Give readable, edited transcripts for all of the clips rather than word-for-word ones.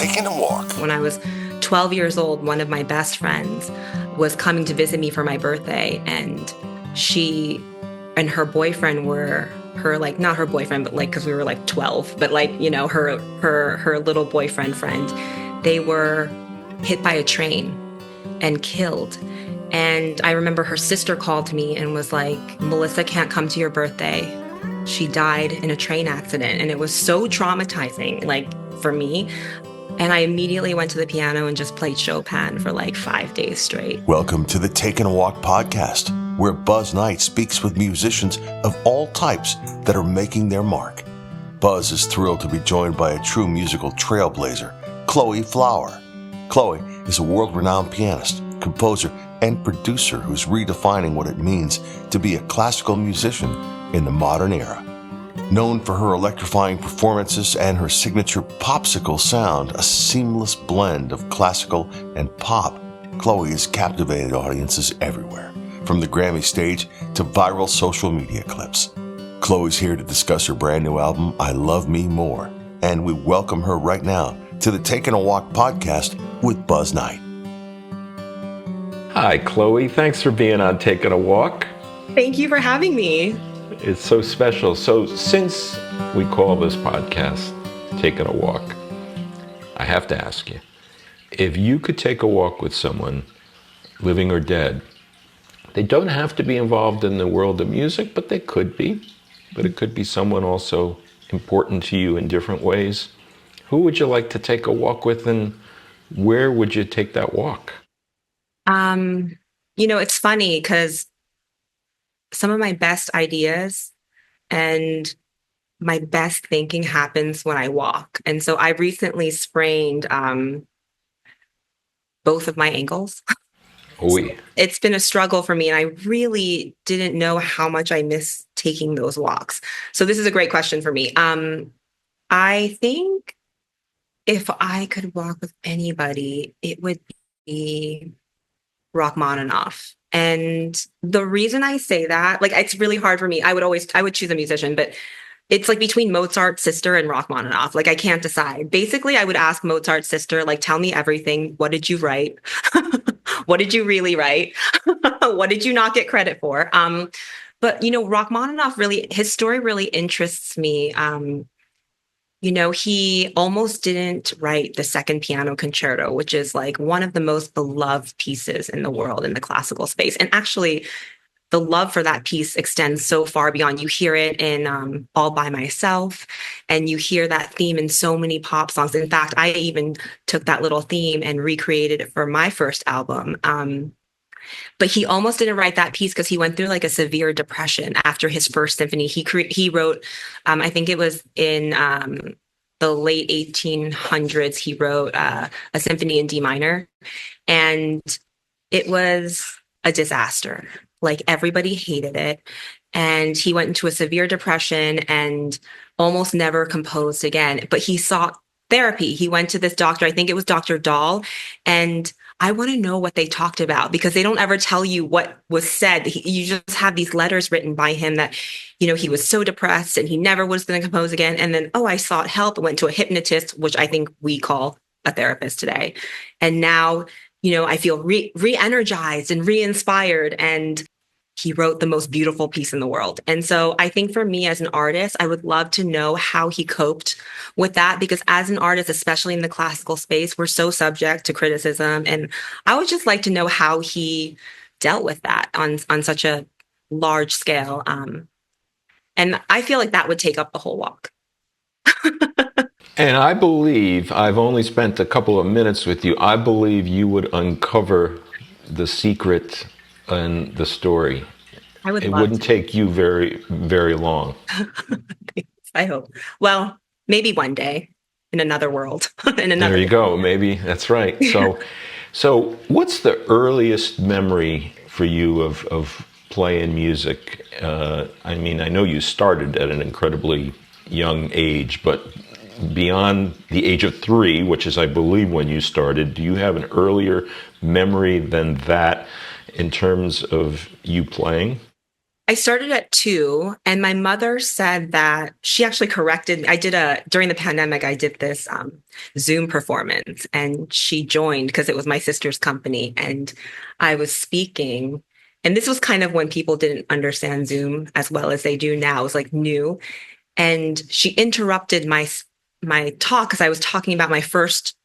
Taking a Walk. When I was 12 years old, one of my best friends was coming to visit me for my birthday, and she and her boyfriend were her, like, not her boyfriend, but like, because we were like 12, but like, you know, her little boyfriend friend, they were hit by a train and killed. And I remember her sister called me and was like, Melissa can't come to your birthday. She died in a train accident. And it was so traumatizing, like, for me. And I immediately went to the piano and just played Chopin for like 5 days straight. Welcome to the Takin' a Walk podcast, where Buzz Knight speaks with musicians of all types that are making their mark. Buzz is thrilled to be joined by a true musical trailblazer, Chloe Flower. Chloe is a world-renowned pianist, composer, and producer who's redefining what it means to be a classical musician in the modern era. Known for her electrifying performances and her signature popsicle sound, a seamless blend of classical and pop, Chloe has captivated audiences everywhere, from the Grammy stage to viral social media clips. Chloe's here to discuss her brand new album, I Love Me More, and we welcome her right now to the Takin' a Walk podcast with Buzz Knight. Hi, Chloe. Thanks for being on Takin' a Walk. Thank you for having me. It's so special. So since we call this podcast Takin' a Walk, I have to ask you, if you could take a walk with someone, living or dead, they don't have to be involved in the world of music, but they could be. But it could be someone also important to you in different ways. Who would you like to take a walk with, and where would you take that walk? You know, it's funny because some of my best ideas and my best thinking happens when I walk. And so I recently sprained both of my ankles. Oui. It's been a struggle for me, and I really didn't know how much I miss taking those walks. So this is a great question for me. I think if I could walk with anybody, it would be Rachmaninoff. And the reason I say that, like, it's really hard for me. I would choose a musician, but it's like between Mozart's sister and Rachmaninoff. Like, I can't decide. Basically, I would ask Mozart's sister, like, tell me everything. What did you write? What did you really write? What did you not get credit for? But, you know, Rachmaninoff his story really interests me. You know, he almost didn't write the second piano concerto, which is like one of the most beloved pieces in the world in the classical space. And actually, the love for that piece extends so far beyond. You hear it in All by Myself, and you hear that theme in so many pop songs. In fact, I even took that little theme and recreated it for my first album. But he almost didn't write that piece because he went through like a severe depression after his first symphony. He wrote, I think it was in the late 1800s, he wrote a symphony in D minor, and it was a disaster. Like, everybody hated it. And he went into a severe depression and almost never composed again. But he sought therapy. He went to this doctor, I think it was Dr. Dahl, and I want to know what they talked about, because they don't ever tell you what was said. You just have these letters written by him that, you know, he was so depressed and he never was going to compose again. And then, I sought help. I went to a hypnotist, which I think we call a therapist today. And now, you know, I feel re-energized and re-inspired. And he wrote the most beautiful piece in the world. And so I think for me as an artist, I would love to know how he coped with that, because as an artist, especially in the classical space, we're so subject to criticism. And I would just like to know how he dealt with that on such a large scale. And I feel like that would take up the whole walk. And I believe, I've only spent a couple of minutes with you, I believe you would uncover the secret and the story. It wouldn't take you very, very long. I hope. Well, maybe one day in another world. There you go. Maybe that's right. So what's the earliest memory for you of playing music? I mean, I know you started at an incredibly young age, but beyond the age of 3, which is, I believe, when you started, do you have an earlier memory than that in terms of you playing? I started at 2, and my mother said that she actually corrected me. During the pandemic, I did this Zoom performance, and she joined because it was my sister's company, and I was speaking. And this was kind of when people didn't understand Zoom as well as they do now. It was like new. And she interrupted my talk because I was talking about my first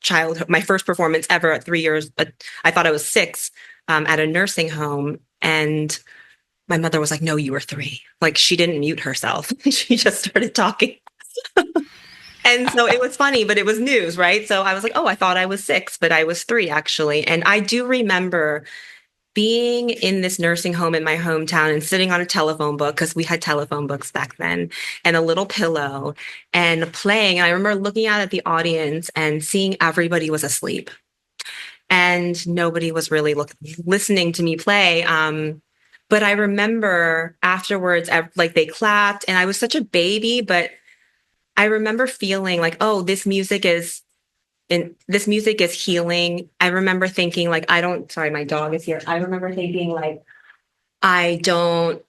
performance ever at 3 years, but I thought I was 6, at a nursing home. And my mother was like, "No, you were 3." Like, she didn't mute herself. She just started talking. And so it was funny, but it was news, right? So I was like, "Oh, I thought I was 6, but I was 3 actually." And I do remember being in this nursing home in my hometown and sitting on a telephone book, because we had telephone books back then, and a little pillow, and playing. And I remember looking out at the audience and seeing everybody was asleep, and nobody was really listening to me play. But I remember afterwards, like, they clapped, and I was such a baby, but I remember feeling like, oh, this music is healing. I remember thinking like, sorry, my dog is here. I remember thinking like, I don't,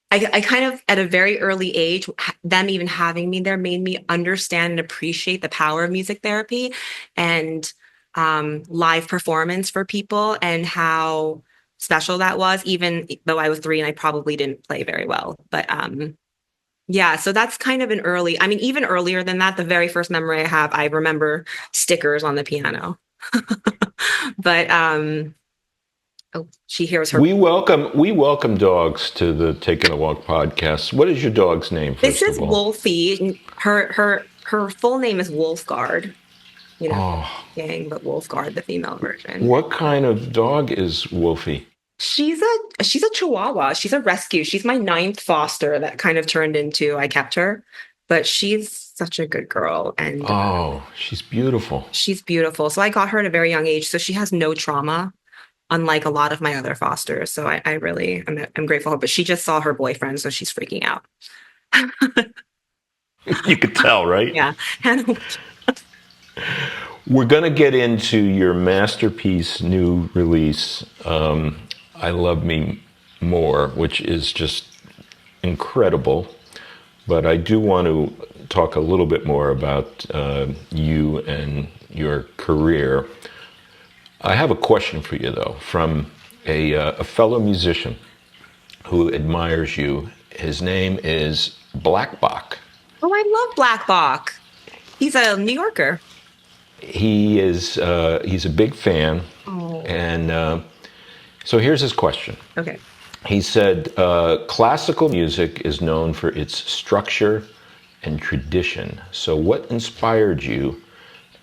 I kind of, at a very early age, them even having me there made me understand and appreciate the power of music therapy and live performance for people, and how special that was, even though I was 3 and I probably didn't play very well. But yeah, so that's kind of I mean, even earlier than that, the very first memory I have, I remember stickers on the piano. But oh, she hears her. We welcome dogs to the Taking a Walk podcast. What is your dog's name, This first is of all? Wolfie. Her full name is Wolfguard. Oh, Gang, but Wolfguard, the female version. what kind of dog is Wolfie? She's a Chihuahua. She's a rescue. She's my 9th foster that kind of turned into I kept her, but she's such a good girl, and Oh, she's beautiful. she's beautiful. So I got her at a very young age, so she has no trauma, unlike a lot of my other fosters. So I really I'm grateful. But she just saw her boyfriend, so she's freaking out. You could tell, right? Yeah, Hannah. We're going to get into your masterpiece new release, I Love Me More, which is just incredible. But I do want to talk a little bit more about you and your career. I have a question for you, though, from a fellow musician who admires you. His name is Blackbach. Oh, I love Black Bach. He's a New Yorker. He's a big fan, Oh, and so here's his question. okay. He said, classical music is known for its structure and tradition. So what inspired you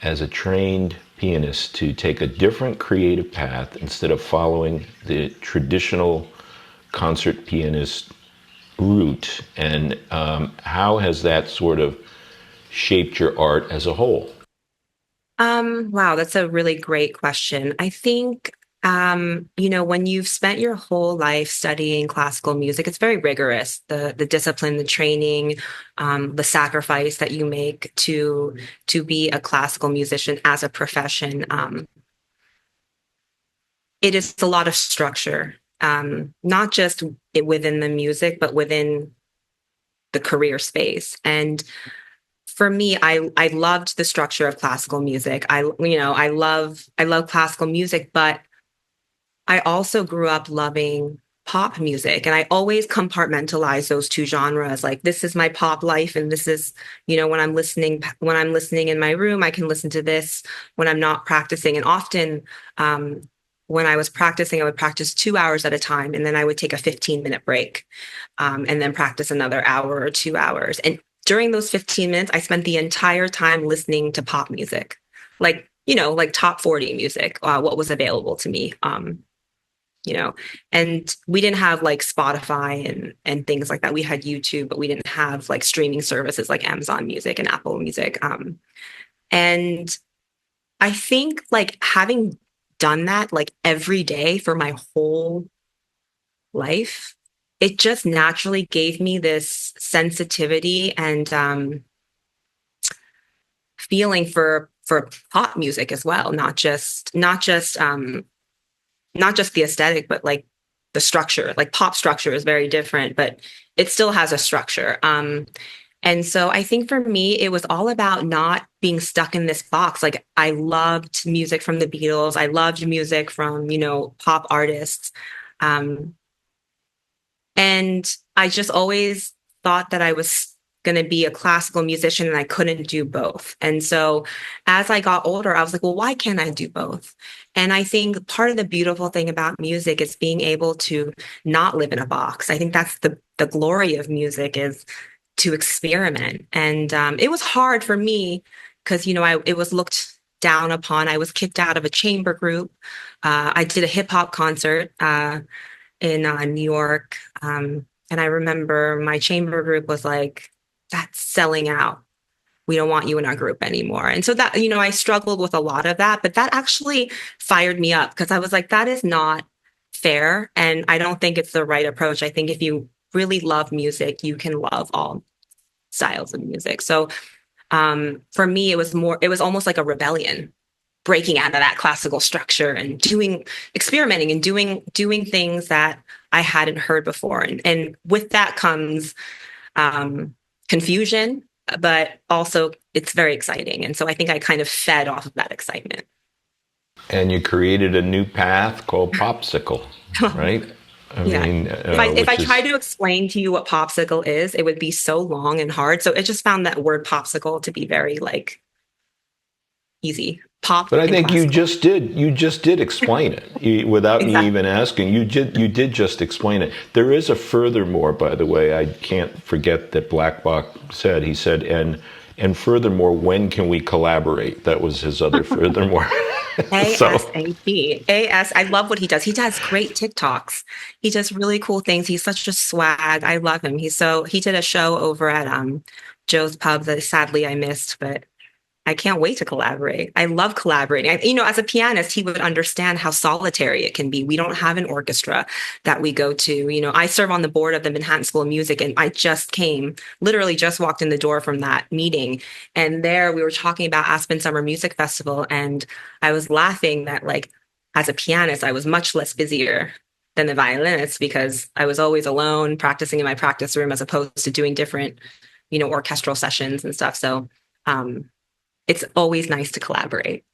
as a trained pianist to take a different creative path instead of following the traditional concert pianist route? And how has that sort of shaped your art as a whole? Wow, that's a really great question. I think, when you've spent your whole life studying classical music, it's very rigorous. The discipline, the training, the sacrifice that you make to be a classical musician as a profession. It is a lot of structure, not just within the music, but within the career space. And for me, I loved the structure of classical music. I love classical music, but I also grew up loving pop music, and I always compartmentalize those two genres. Like, this is my pop life, and this is, when I'm listening in my room, I can listen to this when I'm not practicing. And often, when I was practicing, I would practice 2 hours at a time, and then I would take a 15-minute break, and then practice another hour or 2 hours. And during those 15 minutes, I spent the entire time listening to pop music, like top 40 music, what was available to me. And we didn't have like Spotify and things like that. We had YouTube, but we didn't have like streaming services like Amazon Music and Apple Music. And I think, like, having done that like every day for my whole life, it just naturally gave me this sensitivity and feeling for pop music as well, not just the aesthetic, but like the structure. Like pop structure is very different, but it still has a structure. And so I think for me, it was all about not being stuck in this box. Like I loved music from the Beatles. I loved music from, pop artists. Um, and I just always thought that I was going to be a classical musician and I couldn't do both. And so as I got older, I was like, well, why can't I do both? And I think part of the beautiful thing about music is being able to not live in a box. I think that's the glory of music is to experiment. And it was hard for me because, it was looked down upon. I was kicked out of a chamber group. I did a hip hop concert in New York. And I remember my chamber group was like, that's selling out. We don't want you in our group anymore. And so that, I struggled with a lot of that, but that actually fired me up because I was like, that is not fair. And I don't think it's the right approach. I think if you really love music, you can love all styles of music. So for me, it was almost like a rebellion, breaking out of that classical structure and experimenting and doing things that I hadn't heard before. And with that comes confusion, but also it's very exciting. And so I think I kind of fed off of that excitement. And you created a new path called popsicle, right? I Yeah. mean, If I tried to explain to you what popsicle is, it would be so long and hard. So it just found that word popsicle to be very easy. Pop. but I and think you classical. just did. You just did explain it without me Exactly. even asking. You did just explain it. There is a furthermore, by the way. I can't forget that Black Box said. He said, and furthermore, when can we collaborate? That was his other furthermore. So ASAP. I love what he does. He does great TikToks. He does really cool things. He's such a swag. I love him. He did a show over at Joe's Pub that sadly I missed, but I can't wait to collaborate. I love collaborating. As a pianist, he would understand how solitary it can be. We don't have an orchestra that we go to. I serve on the board of the Manhattan School of Music, and I literally just walked in the door from that meeting. And there we were talking about Aspen Summer Music Festival. And I was laughing that, as a pianist, I was much less busier than the violinist because I was always alone practicing in my practice room as opposed to doing different, orchestral sessions and stuff. So, it's always nice to collaborate.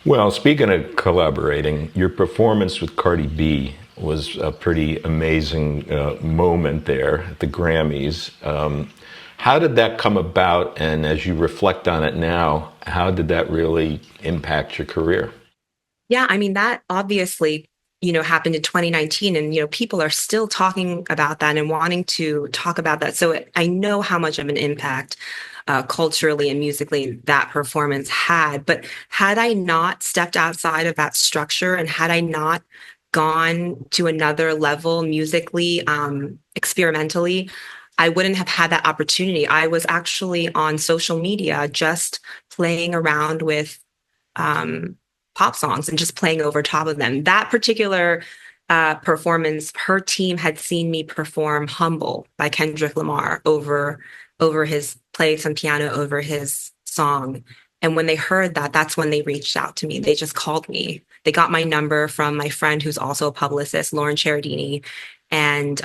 well, speaking of collaborating, your performance with Cardi B was a pretty amazing moment there at the Grammys. How did that come about? And as you reflect on it now, how did that really impact your career? Yeah, I mean, that obviously, happened in 2019 and, people are still talking about that and wanting to talk about that. So I know how much of an impact culturally and musically that performance had. But had I not stepped outside of that structure and had I not gone to another level musically, experimentally, I wouldn't have had that opportunity. I was actually on social media just playing around with pop songs and just playing over top of them. That particular performance, her team had seen me perform "Humble" by Kendrick Lamar over his play some piano over his song. And when they heard that, that's when they reached out to me. They just called me. They got my number from my friend who's also a publicist, Lauren Cheradini, and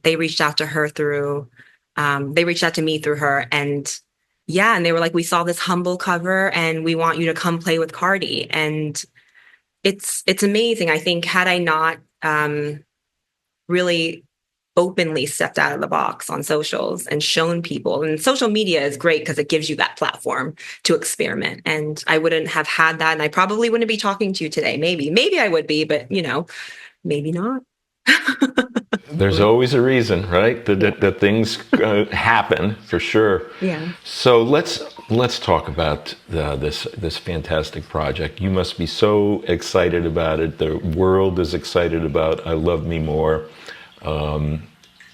they reached out to her through. They reached out to me through her, and yeah, and they were like, "We saw this Humble cover, and we want you to come play with Cardi." And it's amazing. I think had I not really openly stepped out of the box on socials and shown people, and social media is great because it gives you that platform to experiment. And I wouldn't have had that, and I probably wouldn't be talking to you today. Maybe I would be, but maybe not. There's always a reason, right? That things happen for sure. Yeah. So let's talk about this fantastic project. You must be so excited about it. The world is excited about "I Love Me More."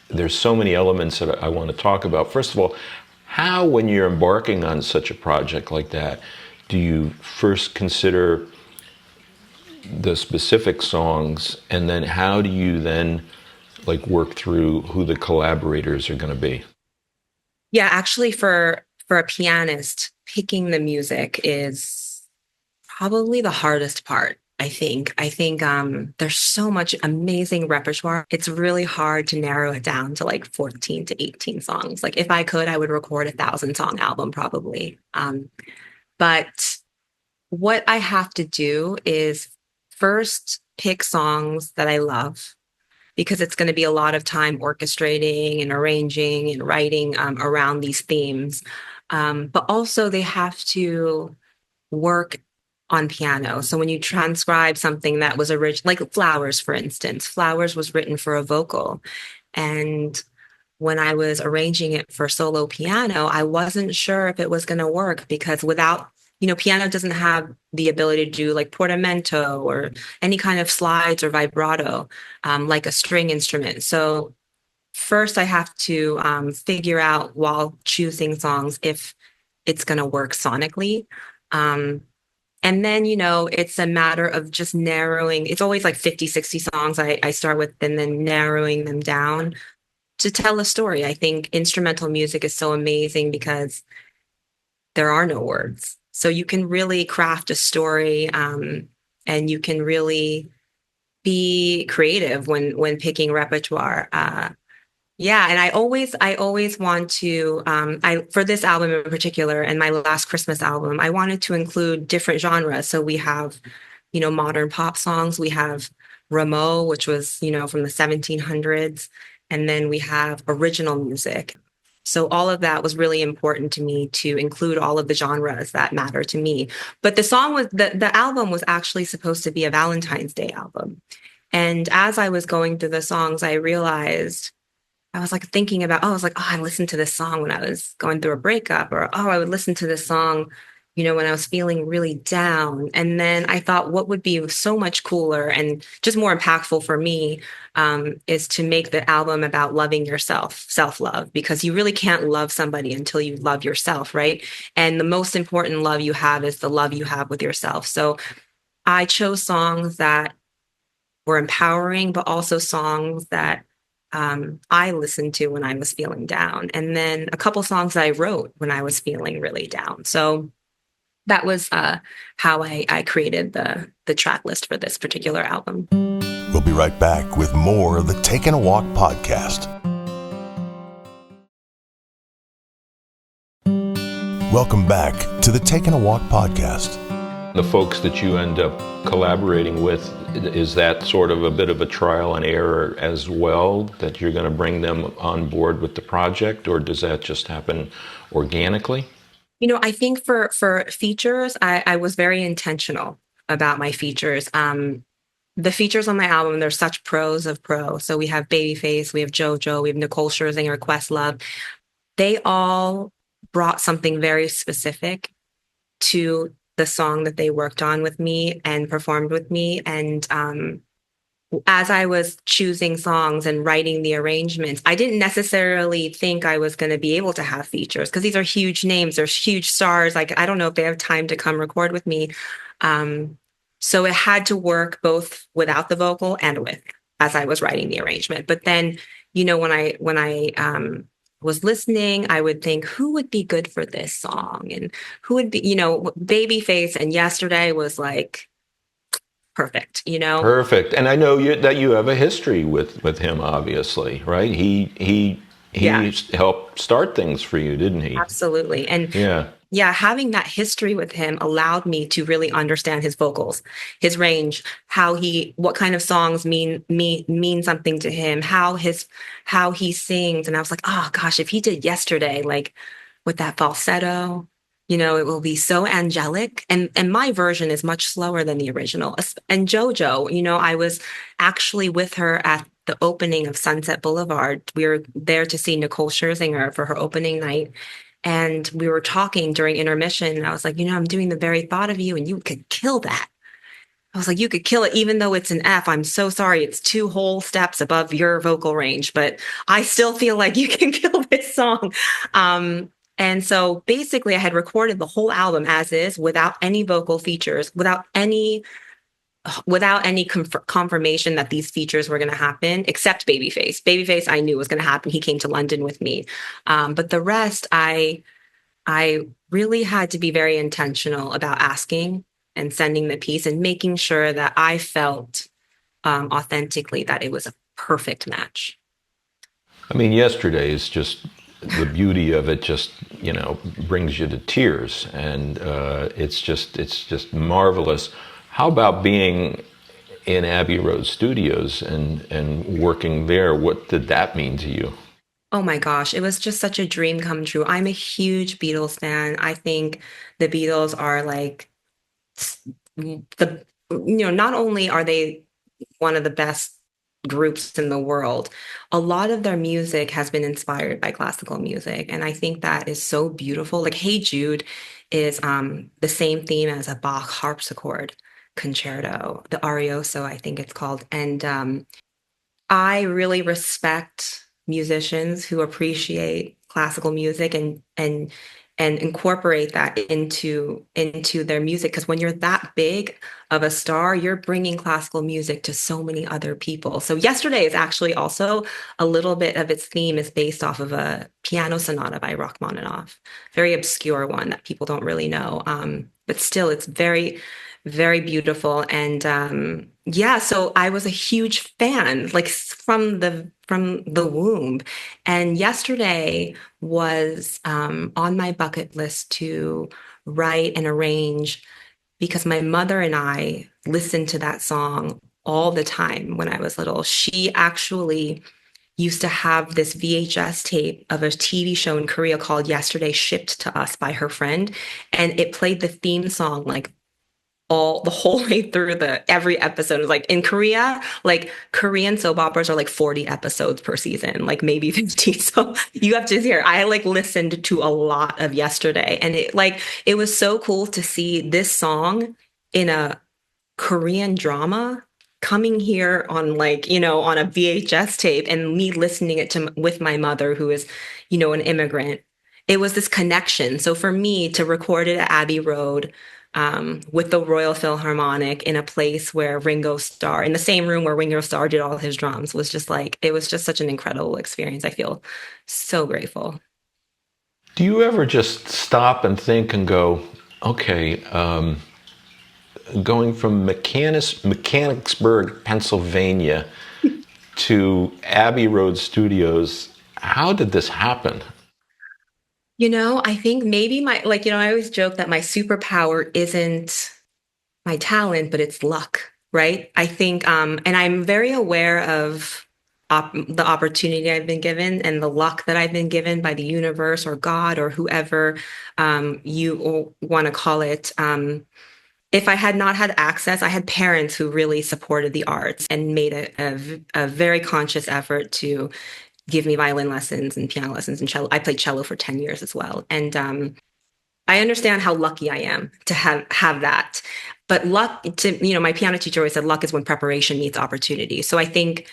There's so many elements that I want to talk about. First of all, how, when you're embarking on such a project like that, do you first consider the specific songs, and then how do you then work through who the collaborators are going to be? Yeah, actually for a pianist, picking the music is probably the hardest part. I think there's so much amazing repertoire. It's really hard to narrow it down to like 14 to 18 songs. Like if I could, I would record 1,000 song album probably. But what I have to do is first pick songs that I love because it's going to be a lot of time orchestrating and arranging and writing around these themes. But also they have to work on piano. So when you transcribe something that was original, like Flowers, for instance, Flowers was written for a vocal. And when I was arranging it for solo piano, I wasn't sure if it was going to work because without, piano doesn't have the ability to do like portamento or any kind of slides or vibrato, like a string instrument. So first I have to figure out while choosing songs if it's going to work sonically. Um, and then, it's a matter of just narrowing. It's always like 50, 60 songs I start with and then narrowing them down to tell a story. I think instrumental music is so amazing because there are no words. So you can really craft a story and you can really be creative when picking repertoire. Yeah, and I always want to, I for this album in particular, and my last Christmas album, I wanted to include different genres. So we have, modern pop songs. We have Rameau, which was, from the 1700s, and then we have original music. So all of that was really important to me to include all of the genres that matter to me. But the album was actually supposed to be a Valentine's Day album. And as I was going through the songs, I realized I was like thinking about, I listened to this song when I was going through a breakup, or, I would listen to this song, when I was feeling really down. And then I thought what would be so much cooler and just more impactful for me is to make the album about loving yourself, self-love, because you really can't love somebody until you love yourself, right? And the most important love you have is the love you have with yourself. So I chose songs that were empowering, but also songs that I listened to when I was feeling down. And then a couple songs I wrote when I was feeling really down. So that was how I created the track list for this particular album. We'll be right back with more of the Taking a Walk podcast. Welcome back to the Taking a Walk podcast. The folks that you end up collaborating with, is that sort of a bit of a trial and error as well, that you're going to bring them on board with the project, or does that just happen organically? I think for features, I was very intentional about my features. The features on my album, they're such pros of pro. So we have Babyface, we have JoJo, we have Nicole Scherzinger, Questlove. They all brought something very specific to the song that they worked on with me and performed with me. And as I was choosing songs and writing the arrangements, I didn't necessarily think I was going to be able to have features because these are huge names. They're huge stars. Like, I don't know if they have time to come record with me. So it had to work both without the vocal and with as I was writing the arrangement. But then, when I was listening, I would think, who would be good for this song? And who would be, Babyface and Yesterday was like perfect, Perfect. And I know that you have a history with him, obviously, right? He Yeah. helped start things for you, didn't he? Absolutely. And Yeah. having that history with him allowed me to really understand his vocals, his range, what kind of songs mean something to him, how he sings. And I was like, oh gosh, if he did Yesterday, like with that falsetto, it will be so angelic. And my version is much slower than the original. And JoJo, I was actually with her at the opening of Sunset Boulevard. We were there to see Nicole Scherzinger for her opening night. And we were talking during intermission. And I was like, I'm doing the very thought of you, and you could kill that. I was like, you could kill it, even though it's an F. I'm so sorry. It's 2 whole steps above your vocal range, but I still feel like you can kill this song. And so basically I had recorded the whole album as is without any vocal features, without any confirmation that these features were going to happen, except Babyface. Babyface I knew was going to happen. He came to London with me. But the rest, I really had to be very intentional about asking and sending the piece and making sure that I felt authentically that it was a perfect match. I mean, yesterday is just the beauty of it. Just brings you to tears, and it's just marvelous. How about being in Abbey Road Studios and working there? What did that mean to you? Oh my gosh, it was just such a dream come true. I'm a huge Beatles fan. I think the Beatles are like the, not only are they one of the best groups in the world, a lot of their music has been inspired by classical music. And I think that is so beautiful. Like Hey Jude is the same theme as a Bach harpsichord concerto, the Arioso, I think it's called. And I really respect musicians who appreciate classical music and incorporate that into their music, because when you're that big of a star, you're bringing classical music to so many other people. So yesterday is actually also a little bit of its theme is based off of a piano sonata by Rachmaninoff, very obscure one that people don't really know. But still, it's very, very beautiful. And yeah, so I was a huge fan, like from the womb. And yesterday was on my bucket list to write and arrange, because my mother and I listened to that song all the time when I was little. She actually used to have this VHS tape of a TV show in Korea called Yesterday, shipped to us by her friend, and it played the theme song like all the whole way through the every episode. Is like in Korea, like Korean soap operas are like 40 episodes per season, like maybe 50. So you have to hear, I like listened to a lot of Yesterday, and it was so cool to see this song in a Korean drama coming here on on a VHS tape, and me listening it to with my mother, who is, an immigrant. It was this connection. So for me to record it at Abbey Road, with the Royal Philharmonic in a place where Ringo Starr, in the same room where Ringo Starr did all his drums, was just like, it was just such an incredible experience. I feel so grateful. Do you ever just stop and think and go, okay, going from Mechanicsburg, Pennsylvania to Abbey Road Studios, how did this happen? I think maybe I always joke that my superpower isn't my talent, but it's luck, right? I think, and I'm very aware of the opportunity I've been given and the luck that I've been given by the universe or God or whoever you want to call it. If I had not had access, I had parents who really supported the arts and made a very conscious effort to give me violin lessons and piano lessons and cello. I played cello for 10 years as well. And I understand how lucky I am to have that. But luck, my piano teacher always said luck is when preparation meets opportunity. So I think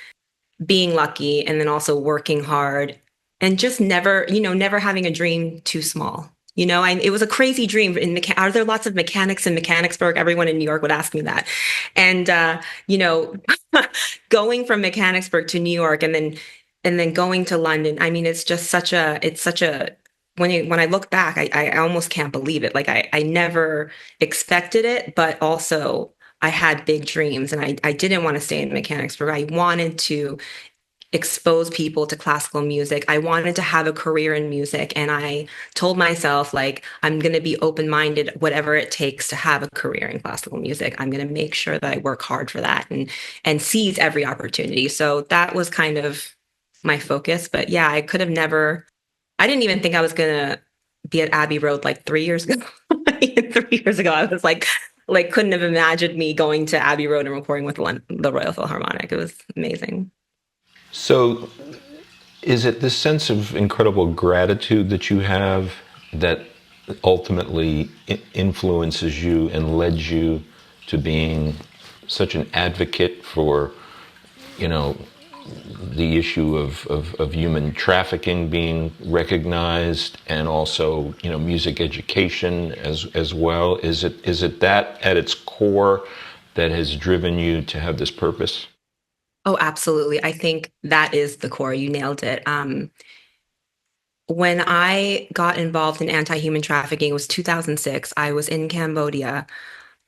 being lucky and then also working hard and just never having a dream too small. It was a crazy dream. Are there lots of mechanics in Mechanicsburg? Everyone in New York would ask me that. And, going from Mechanicsburg to New York and then going to London. I mean, when I look back, I almost can't believe it. Like I never expected it, but also I had big dreams, and I didn't want to stay in Mechanicsburg. I wanted to expose people to classical music. I wanted to have a career in music, and I told myself, like, I'm going to be open-minded, whatever it takes to have a career in classical music. I'm going to make sure that I work hard for that and seize every opportunity. So that was kind of my focus. But yeah, I didn't even think I was gonna be at Abbey Road like 3 years ago. 3 years ago, I was like couldn't have imagined me going to Abbey Road and recording with the Royal Philharmonic. It was amazing. So, is it this sense of incredible gratitude that you have that ultimately influences you and led you to being such an advocate for, you know, the issue of human trafficking being recognized, and also, you know, music education as well? Is it that at its core that has driven you to have this purpose? Oh, absolutely. I think that is the core. You nailed it. When I got involved in anti-human trafficking, it was 2006. I was in Cambodia.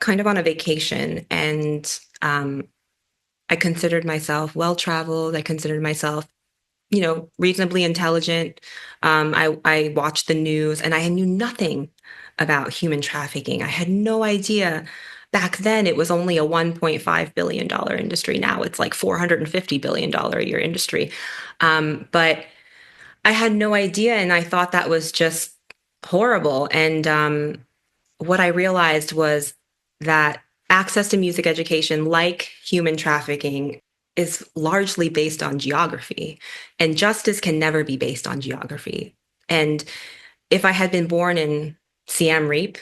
kind of on a vacation, and I considered myself well-traveled. I considered myself, reasonably intelligent. I watched the news, and I knew nothing about human trafficking. I had no idea. Back then, it was only a $1.5 billion industry. Now it's like $450 billion a year industry. But I had no idea, and I thought that was just horrible. And what I realized was that access to music education, like human trafficking, is largely based on geography, and justice can never be based on geography. And if I had been born in Siem Reap,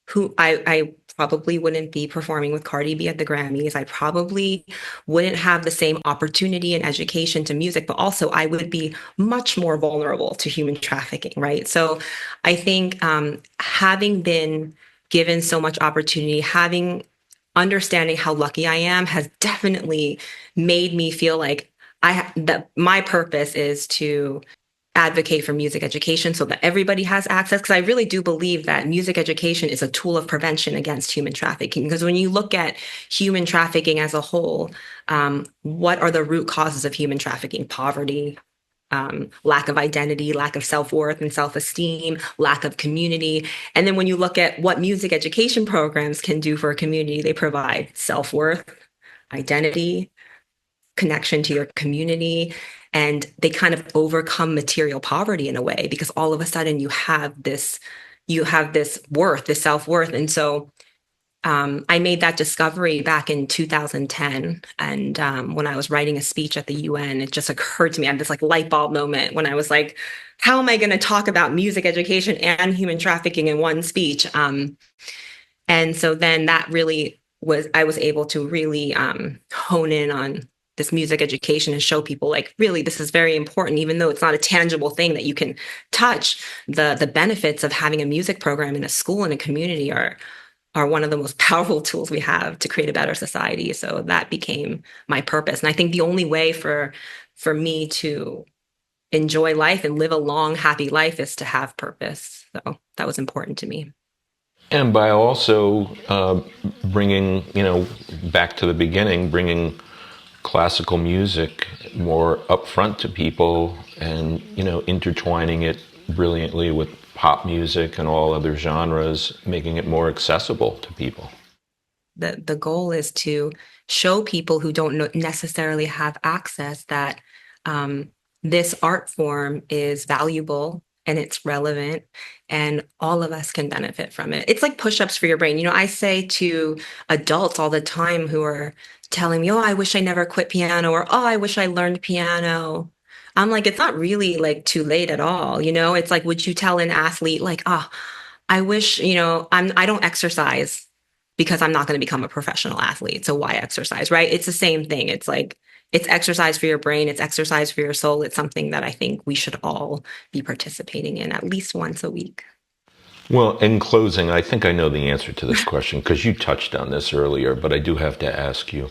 who I probably wouldn't be performing with Cardi B at the Grammys. I probably wouldn't have the same opportunity and education to music, but also I would be much more vulnerable to human trafficking, right? So I think having been given so much opportunity, having understanding how lucky I am has definitely made me feel like that my purpose is to advocate for music education so that everybody has access. Because I really do believe that music education is a tool of prevention against human trafficking. Because when you look at human trafficking as a whole, what are the root causes of human trafficking? Poverty, lack of identity, lack of self-worth and self-esteem, lack of community. And then when you look at what music education programs can do for a community, they provide self-worth, identity, connection to your community, and they kind of overcome material poverty in a way, because all of a sudden you have this worth, this self-worth. And so I made that discovery back in 2010. And when I was writing a speech at the UN, it just occurred to me, I had this like light bulb moment when I was like, how am I going to talk about music education and human trafficking in one speech? And so then that really I was able to really hone in on this music education and show people like, really, this is very important, even though it's not a tangible thing that you can touch. The benefits of having a music program in a school and a community are one of the most powerful tools we have to create a better society. So that became my purpose. And I think the only way for me to enjoy life and live a long, happy life is to have purpose. So that was important to me. And by also bringing, back to the beginning, bringing classical music more upfront to people and, intertwining it brilliantly with pop music and all other genres, making it more accessible to people. The goal is to show people who don't necessarily have access that this art form is valuable and it's relevant, and all of us can benefit from it. It's like push-ups for your brain. I say to adults all the time who are telling me, oh, I wish I never quit piano, or oh, I wish I learned piano. I'm like, it's not really like too late at all. It's like, would you tell an athlete like, oh, I wish, I don't exercise because I'm not going to become a professional athlete. So why exercise, right? It's the same thing. It's like, it's exercise for your brain. It's exercise for your soul. It's something that I think we should all be participating in at least once a week. Well, in closing, I think I know the answer to this question because you touched on this earlier, but I do have to ask you.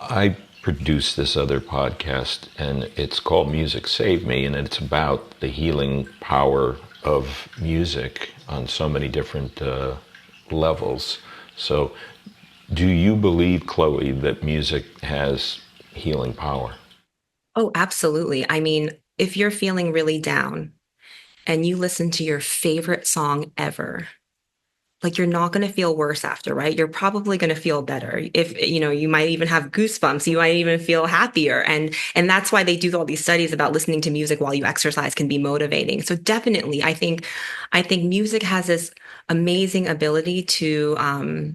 I produce this other podcast, and it's called Music Save Me, and it's about the healing power of music on so many different levels. So, do you believe, Chloe, that music has healing power? Oh, absolutely. I mean, if you're feeling really down and you listen to your favorite song ever, like you're not going to feel worse after, right? You're probably going to feel better. If, you might even have goosebumps, you might even feel happier. And that's why they do all these studies about listening to music while you exercise can be motivating. So definitely, I think music has this amazing ability to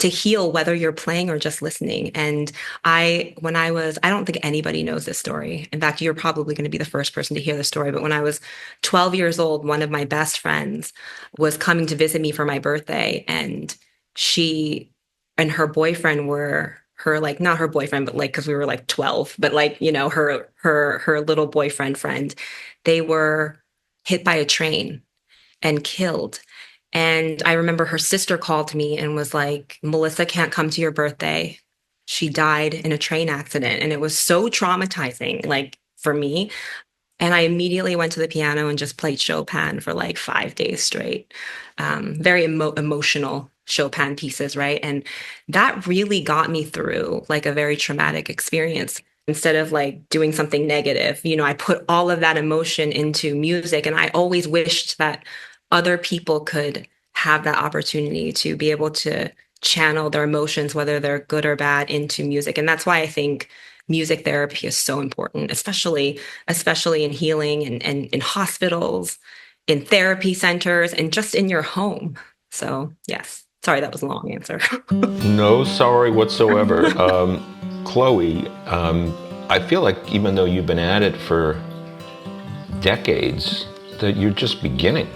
heal, whether you're playing or just listening. And I don't think anybody knows this story. In fact, you're probably going to be the first person to hear the story. But when I was 12 years old, one of my best friends was coming to visit me for my birthday. And she and her boyfriend were her, like, not her boyfriend, but like, cause we were like 12, but like, her little boyfriend friend, they were hit by a train and killed. And I remember her sister called me and was like, Melissa can't come to your birthday. She died in a train accident. And it was so traumatizing, like for me. And I immediately went to the piano and just played Chopin for like 5 days straight. Very emotional Chopin pieces, right? And that really got me through like a very traumatic experience. Instead of like doing something negative, I put all of that emotion into music. And I always wished that other people could have that opportunity to be able to channel their emotions, whether they're good or bad, into music. And that's why I think music therapy is so important, especially in healing and in hospitals, in therapy centers, and just in your home. So yes, sorry, that was a long answer. No sorry whatsoever. Chloe, I feel like even though you've been at it for decades, that you're just beginning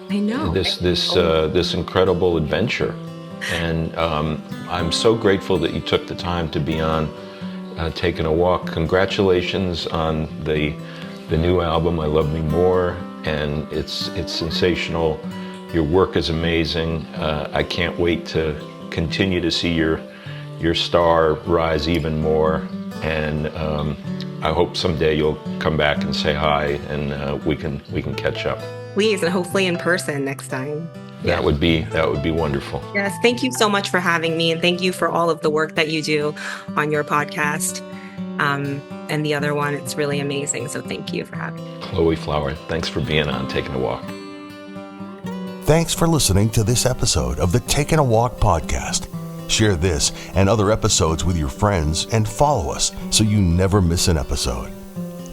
I know. this incredible adventure. And I'm so grateful that you took the time to be on Taking a Walk. Congratulations on the new album, I Love Me More, and it's sensational. Your work is amazing. I can't wait to continue to see your star rise even more. And I hope someday you'll come back and say hi, and we can catch up. Please, and hopefully in person next time. That would be wonderful. Yes, thank you so much for having me, and thank you for all of the work that you do on your podcast and the other one. It's really amazing. So thank you for having me. Chloe Flower, thanks for being on Taking a Walk. Thanks for listening to this episode of the Taking a Walk podcast. Share this and other episodes with your friends and follow us so you never miss an episode.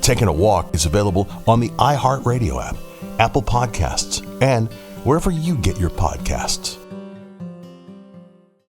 Taking a Walk is available on the iHeartRadio app, Apple Podcasts, and wherever you get your podcasts.